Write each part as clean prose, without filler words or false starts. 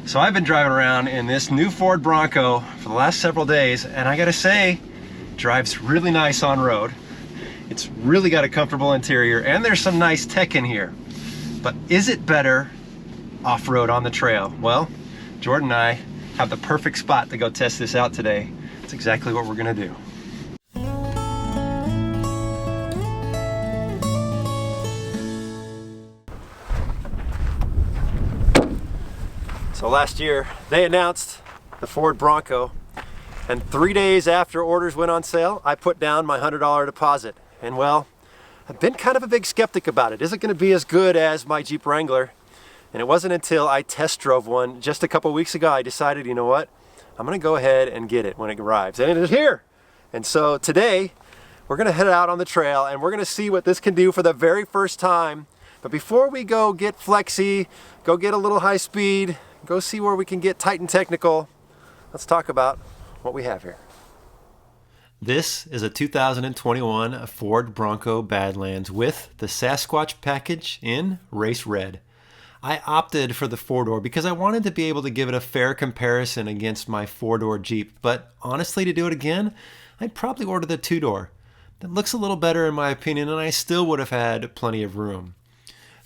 So I've been driving around in this new Ford Bronco for the last several days, and I gotta say, drives really nice on road. It's really got a comfortable interior, and there's some nice tech in here. But is it better off-road on the trail? Well, Jordan and I have the perfect spot to go test this out today. It's exactly what we're gonna do. So last year, they announced the Ford Bronco, and 3 days after orders went on sale, I put down my $100 deposit. And well, I've been kind of a big skeptic about it. Is it gonna be as good as my Jeep Wrangler? And it wasn't until I test drove one just a couple weeks ago, I decided, you know what? I'm gonna go ahead and get it when it arrives. And it is here. And so today, we're gonna head out on the trail and we're gonna see what this can do for the very first time. But before we go get flexy, go get a little high speed, go see where we can get tight and technical, let's talk about what we have here. This is a 2021 Ford Bronco Badlands with the Sasquatch package in race red. I opted for the 4-door because I wanted to be able to give it a fair comparison against my 4-door Jeep, but honestly, to do it again, I'd probably order the 2-door. That looks a little better in my opinion, and I still would have had plenty of room.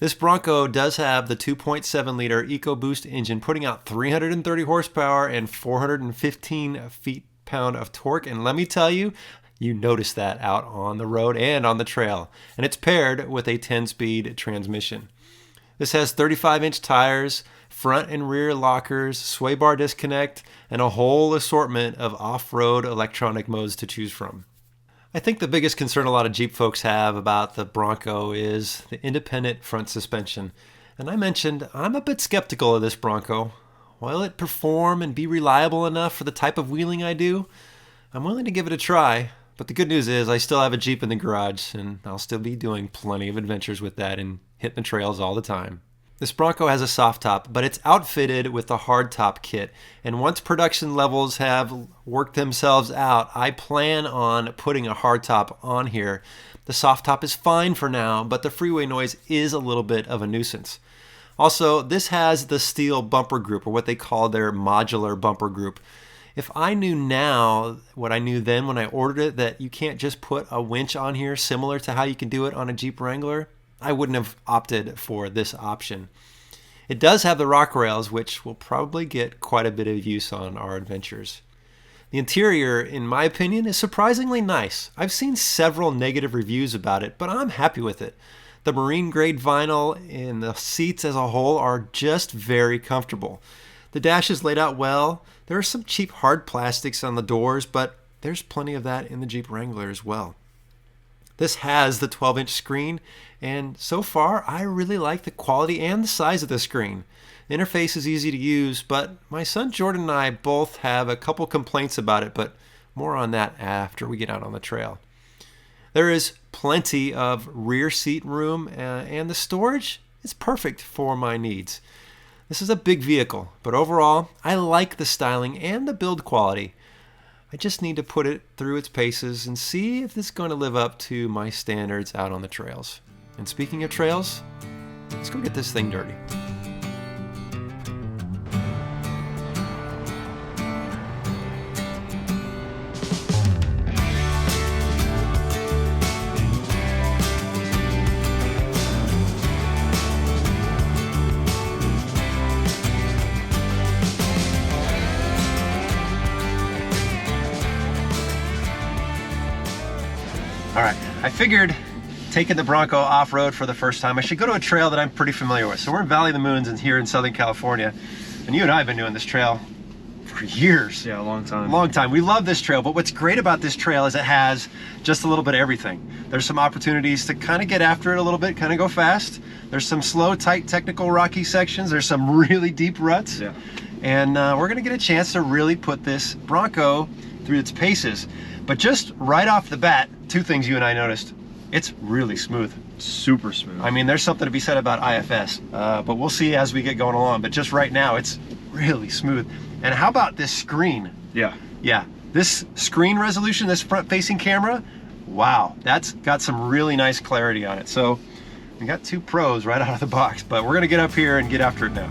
This Bronco does have the 2.7 liter EcoBoost engine, putting out 330 horsepower and 415 feet-pound of torque. And let me tell you, you notice that out on the road and on the trail. And it's paired with a 10-speed transmission. This has 35-inch tires, front and rear lockers, sway bar disconnect, and a whole assortment of off-road electronic modes to choose from. I think the biggest concern a lot of Jeep folks have about the Bronco is the independent front suspension. And I mentioned I'm a bit skeptical of this Bronco. Will it perform and be reliable enough for the type of wheeling I do? I'm willing to give it a try, but the good news is I still have a Jeep in the garage and I'll still be doing plenty of adventures with that and hitting the trails all the time. This Bronco has a soft top, but it's outfitted with a hard top kit. And once production levels have worked themselves out, I plan on putting a hard top on here. The soft top is fine for now, but the freeway noise is a little bit of a nuisance. Also, this has the steel bumper group, or what they call their modular bumper group. If I knew now what I knew then when I ordered it, that you can't just put a winch on here similar to how you can do it on a Jeep Wrangler, I wouldn't have opted for this option. It does have the rock rails, which will probably get quite a bit of use on our adventures. The interior, in my opinion, is surprisingly nice. I've seen several negative reviews about it, but I'm happy with it. The marine grade vinyl and the seats as a whole are just very comfortable. The dash is laid out well. There are some cheap hard plastics on the doors, but there's plenty of that in the Jeep Wrangler as well. This has the 12-inch screen, and so far I really like the quality and the size of the screen. The interface is easy to use, but my son Jordan and I both have a couple complaints about it, but more on that after we get out on the trail. There is plenty of rear seat room, and the storage is perfect for my needs. This is a big vehicle, but overall I like the styling and the build quality. I just need to put it through its paces and see if it's going to live up to my standards out on the trails. And speaking of trails, let's go get this thing dirty. All right, I figured taking the Bronco off-road for the first time, I should go to a trail that I'm pretty familiar with. So we're in Valley of the Moons and here in Southern California. And you and I have been doing this trail for years. Yeah, a long time. Long time. We love this trail, but what's great about this trail is it has just a little bit of everything. There's some opportunities to kind of get after it a little bit, kind of go fast. There's some slow, tight, technical, rocky sections. There's some really deep ruts. Yeah. And we're gonna get a chance to really put this Bronco through its paces. But just right off the bat, two things you and I noticed. It's really smooth. Super smooth. I mean, there's something to be said about IFS, but we'll see as we get going along. But just right now, it's really smooth. And how about this screen? Yeah. Yeah, this screen resolution, this front-facing camera, wow, that's got some really nice clarity on it. So we got two pros right out of the box, but we're gonna get up here and get after it now.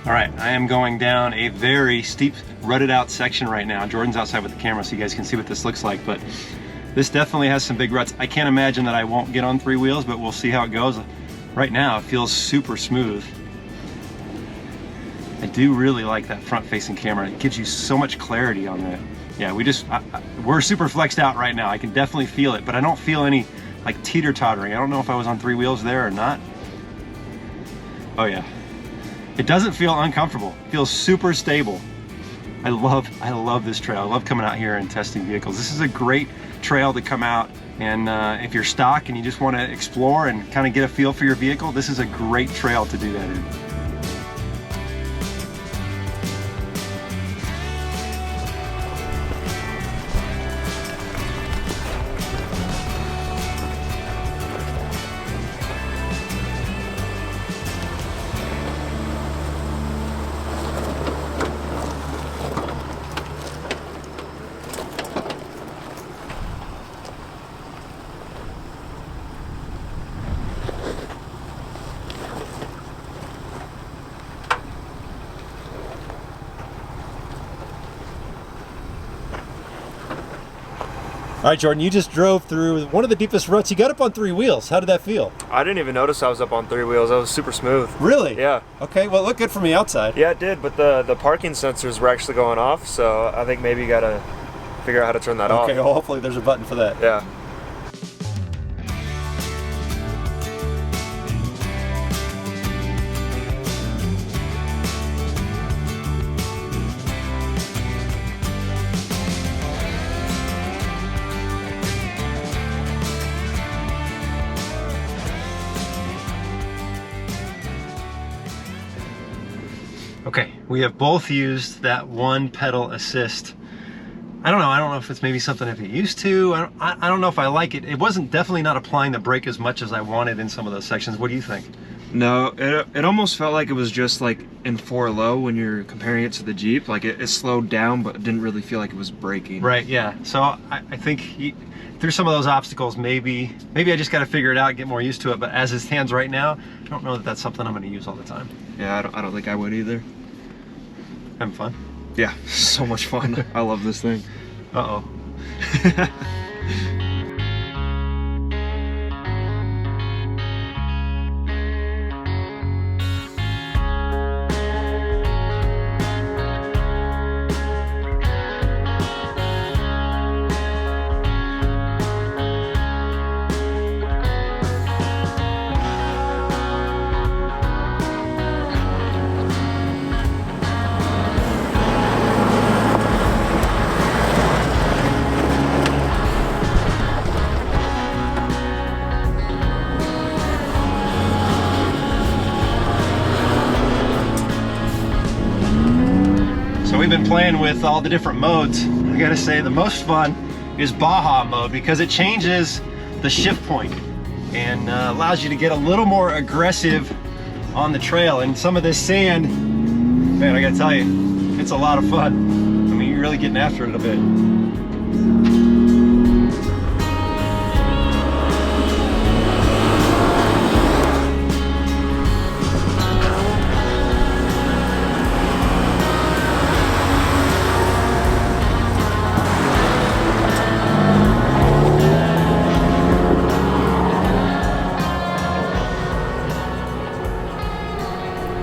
All right, I am going down a very steep, rutted out section right now. Jordan's outside with the camera so you guys can see what this looks like, but this definitely has some big ruts. I can't imagine that I won't get on 3 wheels, but we'll see how it goes. Right now, it feels super smooth. I do really like that front-facing camera. It gives you so much clarity on that. Yeah, we're super flexed out right now. I can definitely feel it, but I don't feel any like teeter-tottering. I don't know if I was on 3 wheels there or not. Oh yeah. It doesn't feel uncomfortable. It feels super stable. I love this trail. I love coming out here and testing vehicles. This is a great trail to come out, and if you're stock and you just want to explore and kind of get a feel for your vehicle, this is a great trail to do that in. All right, Jordan, you just drove through one of the deepest ruts. You got up on 3 wheels. How did that feel? I didn't even notice I was up on 3 wheels. I was super smooth. Really? Yeah. Okay, well, it looked good from the outside. Yeah, it did, but the parking sensors were actually going off, so I think maybe you gotta figure out how to turn that off. Okay, well, hopefully there's a button for that. Yeah. Okay, we have both used that one pedal assist. I don't know if it's maybe something I've used to. I don't know if I like it. It wasn't definitely not applying the brake as much as I wanted in some of those sections. What do you think? No, it almost felt like it was just like in 4 low when you're comparing it to the Jeep. Like it slowed down, but it didn't really feel like it was braking. Right, yeah. So I think through some of those obstacles, maybe I just got to figure it out, get more used to it. But as it stands right now, I don't know that that's something I'm going to use all the time. Yeah, I don't think I would either. Having fun? Yeah, so much fun. I love this thing. Uh-oh. We've been playing with all the different modes. I gotta say the most fun is Baja mode because it changes the shift point and allows you to get a little more aggressive on the trail. And some of this sand, man, I gotta tell you, it's a lot of fun. I mean, you're really getting after it a bit.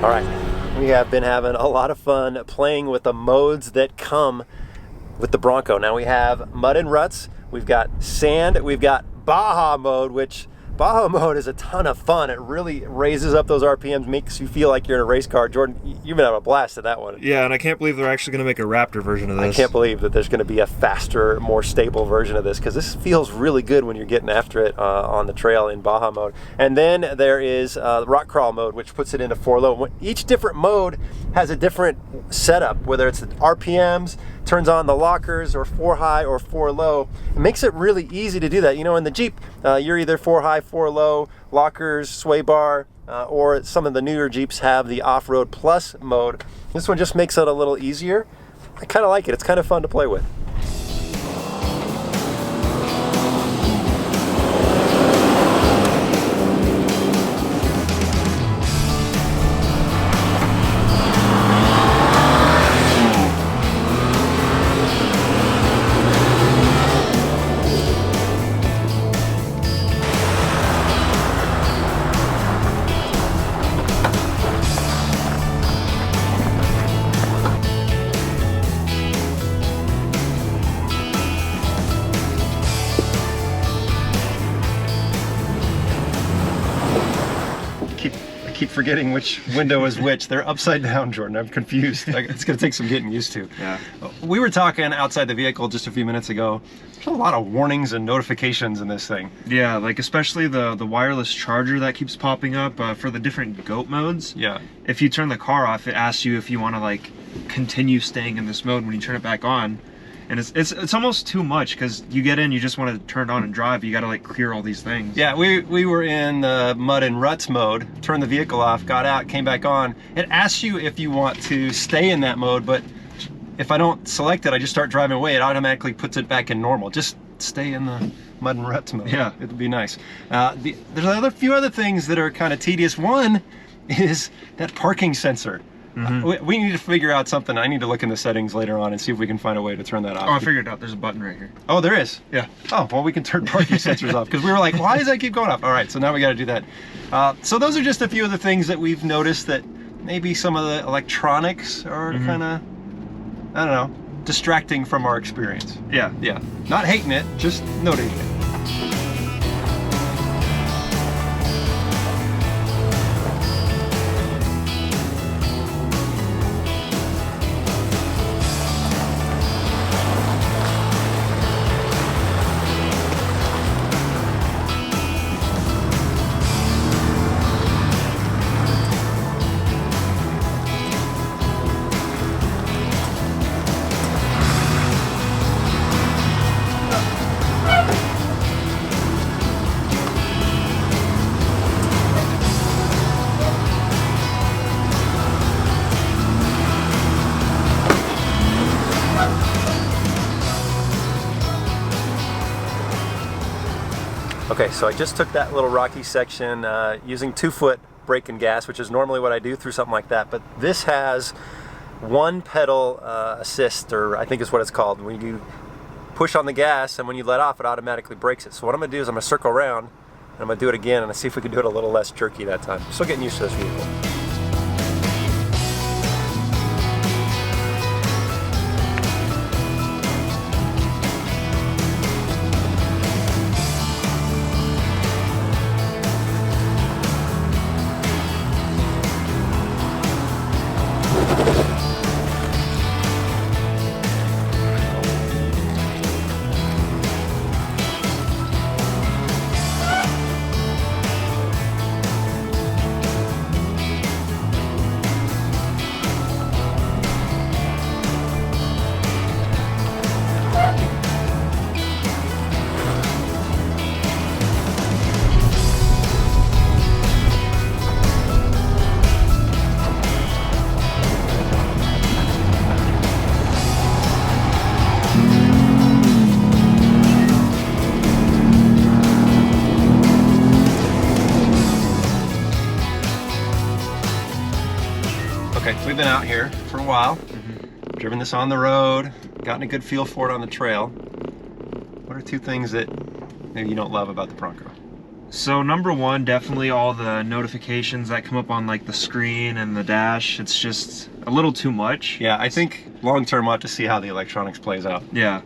All right, we have been having a lot of fun playing with the modes that come with the Bronco. Now we have mud and ruts, we've got sand, we've got Baja mode, which Baja mode is a ton of fun. It really raises up those RPMs, makes you feel like you're in a race car. Jordan, you've been having a blast at that one. Yeah, and I can't believe they're actually going to make a Raptor version of this. I can't believe that there's going to be a faster, more stable version of this, because this feels really good when you're getting after it on the trail in Baja mode. And then there is rock crawl mode, which puts it into 4 low. Each different mode has a different setup, whether it's the RPMs, turns on the lockers, or 4 high or 4 low. It makes it really easy to do that. You know, in the Jeep, you're either 4 high, 4 low, lockers, sway bar, or some of the newer Jeeps have the off-road plus mode. This one just makes it a little easier. I kind of like it. It's kind of fun to play with. forgetting which window is which. They're upside down, Jordan. I'm confused. It's going to take some getting used to. Yeah. We were talking outside the vehicle just a few minutes ago. There's a lot of warnings and notifications in this thing. Yeah, like especially the wireless charger that keeps popping up for the different GOAT modes. Yeah. If you turn the car off, it asks you if you want to like continue staying in this mode when you turn it back on. And it's almost too much because you get in, you just want to turn it on and drive. You got to like clear all these things. Yeah, we were in the mud and ruts mode, turned the vehicle off, got out, came back on. It asks you if you want to stay in that mode, but if I don't select it, I just start driving away. It automatically puts it back in normal. Just stay in the mud and ruts mode. Yeah. It'd be nice. There's a few other things that are kind of tedious. One is that parking sensor. We need to figure out something. I need to look in the settings later on and see if we can find a way to turn that off. Oh, I figured it out. There's a button right here. Oh, there is? Yeah. Oh, well, we can turn parking sensors off because we were like, why does that keep going off? All right, so now we got to do that. So those are just a few of the things that we've noticed that maybe some of the electronics are kind of, I don't know, distracting from our experience. Yeah. Yeah. Not hating it, just noting it. Okay, so I just took that little rocky section using 2-foot brake and gas, which is normally what I do through something like that, but this has one pedal assist, or I think is what it's called. When you push on the gas and when you let off, it automatically brakes it. So what I'm gonna do is I'm gonna circle around and I'm gonna do it again and see if we can do it a little less jerky that time. Still getting used to this vehicle. Okay, we've been out here for a while, driven this on the road, gotten a good feel for it on the trail. What are two things that maybe you don't love about the Bronco? So number one, definitely all the notifications that come up on like the screen and the dash. It's just a little too much. Yeah, I think long term we'll have to see how the electronics plays out. Yeah.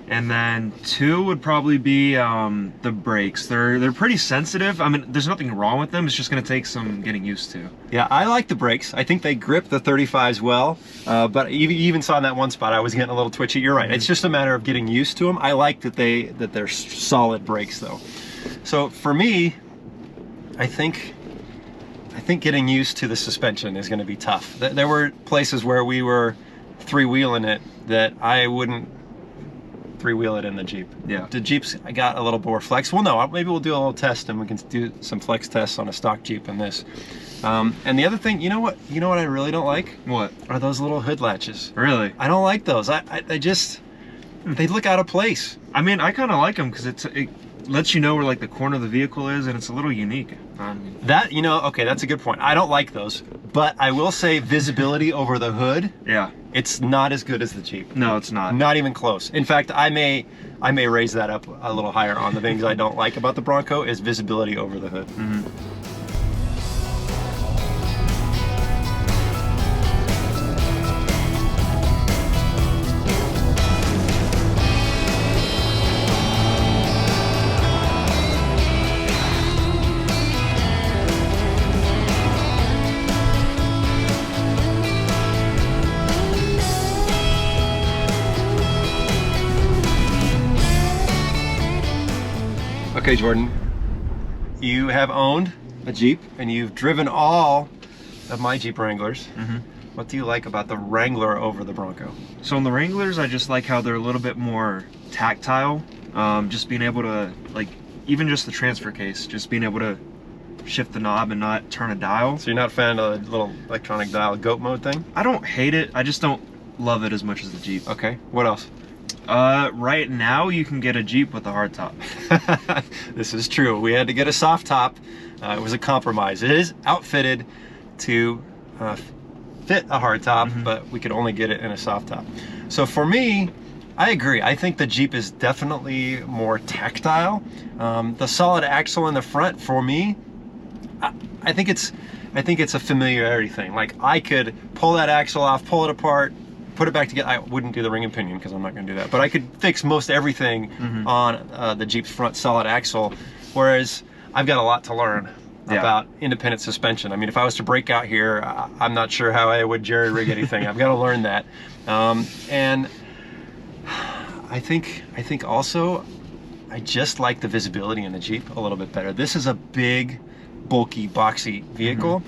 And then two would probably be the brakes. They're pretty sensitive. I mean, there's nothing wrong with them. It's just gonna take some getting used to. Yeah, I like the brakes. I think they grip the 35s well, but you even saw in that one spot I was getting a little twitchy. You're right. It's just a matter of getting used to them. I like that they're solid brakes though. So for me, I think getting used to the suspension is going to be tough. There were places where we were three-wheeling it that I wouldn't three-wheel it in the Jeep. Yeah. The Jeeps, I got a little more flex. Well, no, maybe we'll do a little test and we can do some flex tests on a stock Jeep in this. And the other thing, you know what I really don't like? What? Are those little hood latches. Really? I don't like those. They just, they look out of place. I mean, I kind of like them because it lets you know where like the corner of the vehicle is, and it's a little unique. That, okay, that's a good point. I don't like those, but I will say visibility over the hood, Yeah. it's not as good as the Jeep. No, it's not. Not even close. In fact, I may raise that up a little higher on the things I don't like about the Bronco is visibility over the hood. Okay, Jordan, you have owned a Jeep and you've driven all of my Jeep Wranglers. What do you like about the Wrangler over the Bronco? So in the Wranglers, I just like how they're a little bit more tactile. Just being able to, like, even just the transfer case, just being able to shift the knob and not turn a dial. So you're not a fan of the little electronic dial goat mode thing? I don't hate it, I just don't love it as much as the Jeep. Okay, what else? Right now you can get a Jeep with a hard top. This is true. We had to get a soft top. It was a compromise. It is outfitted to fit a hard top, but we could only get it in a soft top. So for me, I agree. I think the Jeep is definitely more tactile. The solid axle in the front, for me, I think it's a familiarity thing. Like, I could pull that axle off, pull it apart, put it back together. I wouldn't do the ring and pinion because I'm not going to do that. But I could fix most everything on the Jeep's front solid axle, whereas I've got a lot to learn about independent suspension. I mean, if I was to break out here, I'm not sure how I would jerry rig anything. I've got to learn that. And I think also I just like the visibility in the Jeep a little bit better. This is a big, bulky, boxy vehicle.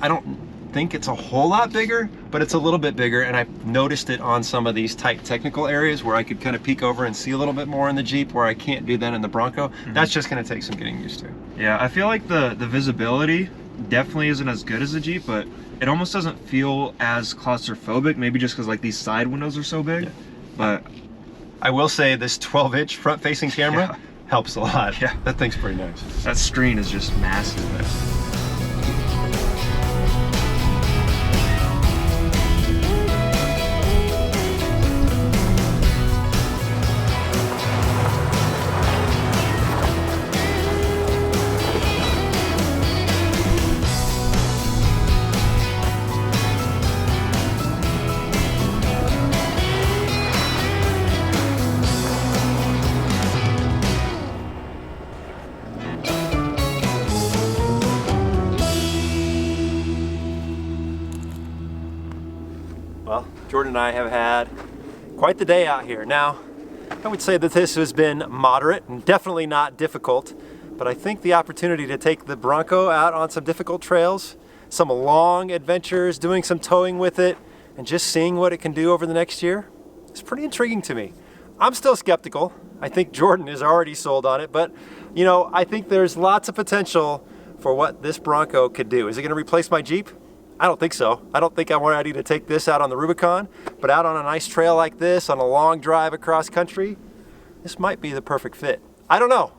I don't think it's a whole lot bigger, but it's a little bit bigger, and I've noticed it on some of these tight technical areas where I could kind of peek over and see a little bit more in the Jeep where I can't do that in the Bronco. That's just going to take some getting used to. Yeah, I feel like the visibility definitely isn't as good as the Jeep, but it almost doesn't feel as claustrophobic, maybe just because like these side windows are so big. But I will say this 12-inch front-facing camera helps a lot. Yeah, that thing's pretty nice. That screen is just massive. Well, Jordan and I have had quite the day out here. Now, I would say that this has been moderate and definitely not difficult, but I think the opportunity to take the Bronco out on some difficult trails, some long adventures, doing some towing with it, and just seeing what it can do over the next year is pretty intriguing to me. I'm still skeptical. I think Jordan is already sold on it, but you know, I think there's lots of potential for what this Bronco could do. Is it going to replace my Jeep? I don't think so. I don't think I'm ready to take this out on the Rubicon, but out on a nice trail like this, on a long drive across country, this might be the perfect fit. I don't know.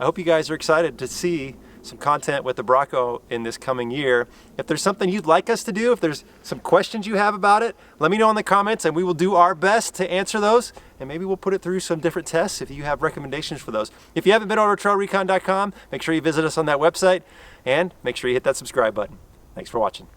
I hope you guys are excited to see some content with the Bronco in this coming year. If there's something you'd like us to do, if there's some questions you have about it, let me know in the comments and we will do our best to answer those, and maybe we'll put it through some different tests if you have recommendations for those. If you haven't been over to TrailRecon.com, make sure you visit us on that website and make sure you hit that subscribe button. Thanks for watching.